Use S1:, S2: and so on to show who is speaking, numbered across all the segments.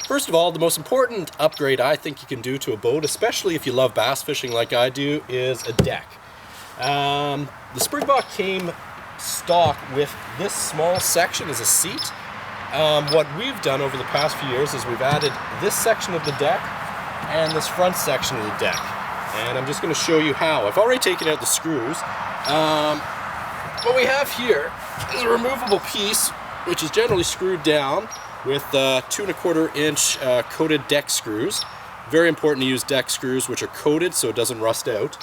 S1: First of all, the most important upgrade I think you can do to a boat, especially if you love bass fishing like I do, is a deck. The Springbok came stock with this small section as a seat. What we've done over the past few years is we've added this section of the deck and this front section of the deck. And I'm just going to show you how. I've already taken out the screws. What we have here is a removable piece which is generally screwed down with 2 1/4 inch coated deck screws. Very important to use deck screws which are coated so it doesn't rust out.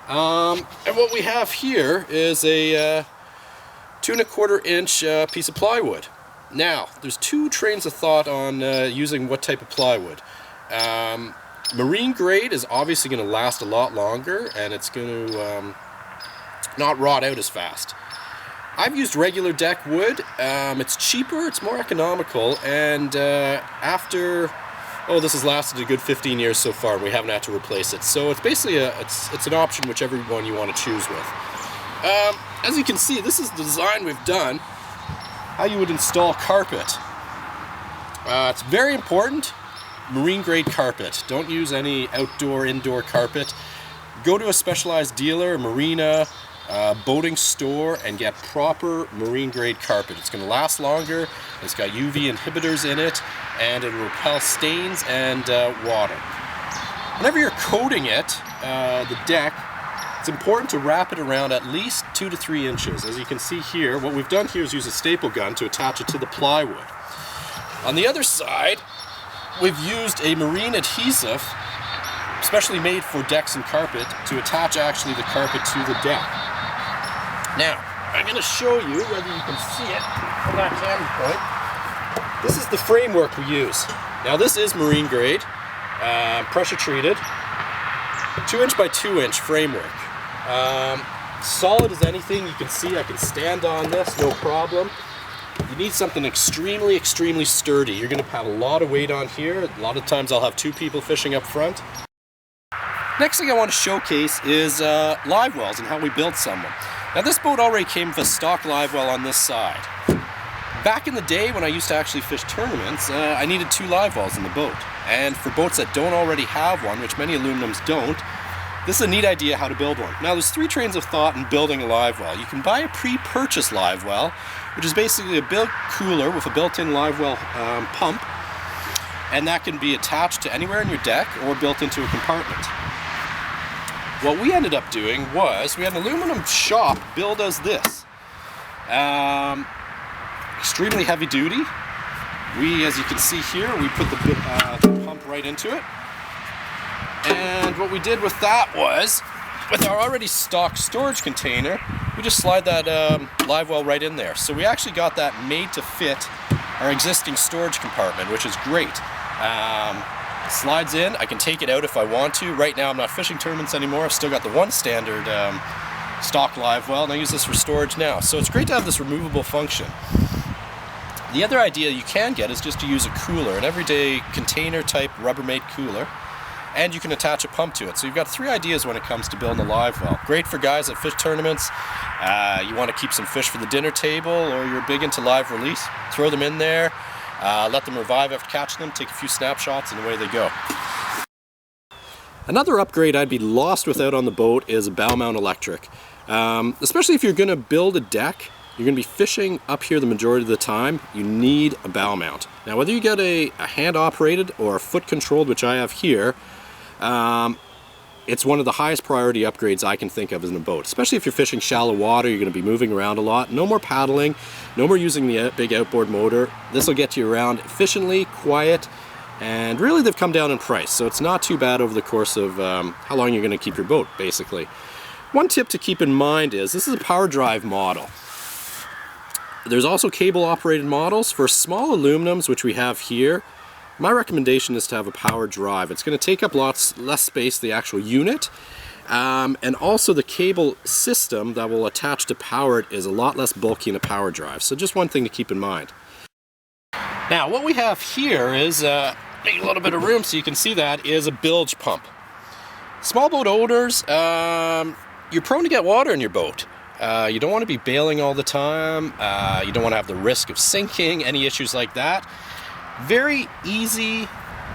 S1: And what we have here is a 2 1/4 inch piece of plywood. Now, there's 2 trains of thought on using what type of plywood. Marine grade is obviously going to last a lot longer and it's going to not rot out as fast. I've used regular deck wood. It's cheaper, it's more economical, and this has lasted a good 15 years so far and we haven't had to replace it. So it's basically it's an option whichever one you want to choose with. As you can see, this is the design we've done, how you would install carpet. It's very important, marine grade carpet. Don't use any indoor carpet. Go to a specialized dealer, a marina, boating store, and get proper marine grade carpet. It's going to last longer, it's got UV inhibitors in it, and it will repel stains and water. Whenever you're coating it, the deck, it's important to wrap it around at least 2 to 3 inches. As you can see here, what we've done here is use a staple gun to attach it to the plywood. On the other side, we've used a marine adhesive, specially made for decks and carpet, to attach actually the carpet to the deck. Now, I'm going to show you whether you can see it from that camera point. This is the framework we use. Now this is marine grade, pressure treated, 2 inch by 2 inch framework. Solid as anything. You can see I can stand on this, no problem. You need something extremely, extremely sturdy. You're going to have a lot of weight on here. A lot of times I'll have 2 people fishing up front. Next thing I want to showcase is live wells and how we built some. Now this boat already came with a stock live well on this side. Back in the day when I used to actually fish tournaments, I needed 2 live wells in the boat. And for boats that don't already have one, which many aluminums don't, this is a neat idea how to build one. Now there's 3 trains of thought in building a live well. You can buy a pre-purchased live well, which is basically a built cooler with a built-in live well pump, and that can be attached to anywhere in your deck or built into a compartment. What we ended up doing was, we had an aluminum shop build us this. Extremely heavy duty. As you can see here, we put the pump right into it. And what we did with that was, with our already stocked storage container, we just slide that live well right in there. So we actually got that made to fit our existing storage compartment, which is great. Slides in, I can take it out if I want to. Right now I'm not fishing tournaments anymore. I've still got the one standard stock live well, and I use this for storage now. So it's great to have this removable function. The other idea you can get is just to use a cooler, an everyday container type Rubbermaid cooler, and you can attach a pump to it. So you've got 3 ideas when it comes to building a live well. Great for guys that fish tournaments, you want to keep some fish for the dinner table, or you're big into live release, throw them in there. Let them revive after catching them, take a few snapshots, and away they go. Another upgrade I'd be lost without on the boat is a bow mount electric. Especially if you're going to build a deck, you're going to be fishing up here the majority of the time, you need a bow mount. Now whether you get a hand operated or a foot controlled, which I have here, it's one of the highest priority upgrades I can think of in a boat. Especially if you're fishing shallow water, you're going to be moving around a lot. No more paddling, no more using the big outboard motor. This will get you around efficiently, quiet, and really they've come down in price. So it's not too bad over the course of how long you're going to keep your boat, basically. One tip to keep in mind is this is a power drive model. There's also cable operated models. For small aluminums, which we have here, my recommendation is to have a power drive. It's going to take up lots less space, the actual unit, and also the cable system that will attach to power it is a lot less bulky in a power drive. So just one thing to keep in mind. Now what we have here is, make a little bit of room so you can see that, is a bilge pump. Small boat owners, you're prone to get water in your boat. You don't want to be bailing all the time. You don't want to have the risk of sinking, any issues like that. Very easy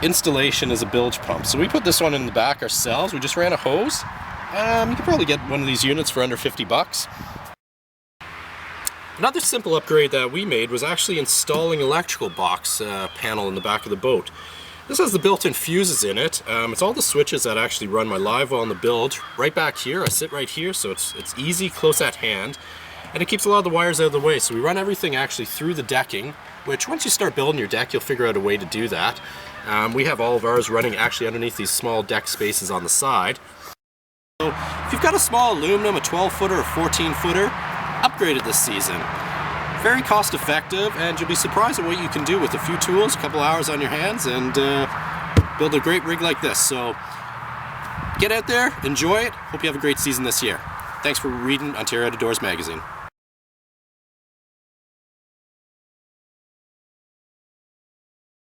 S1: installation as a bilge pump. So we put this one in the back ourselves. We just ran a hose. You can probably get one of these units for under 50 bucks. Another simple upgrade that we made was actually installing electrical box panel in the back of the boat. This has the built-in fuses in it. It's all the switches that actually run my Livewell on the Bilge. Right back here, I sit right here, so it's easy, close at hand. And it keeps a lot of the wires out of the way. So we run everything actually through the decking, which once you start building your deck, you'll figure out a way to do that. We have all of ours running actually underneath these small deck spaces on the side. So if you've got a small aluminum, a 12-footer or 14-footer, upgrade it this season. Very cost effective, and you'll be surprised at what you can do with a few tools, a couple hours on your hands, and build a great rig like this. So get out there, enjoy it. Hope you have a great season this year. Thanks for reading Ontario Out of Doors magazine.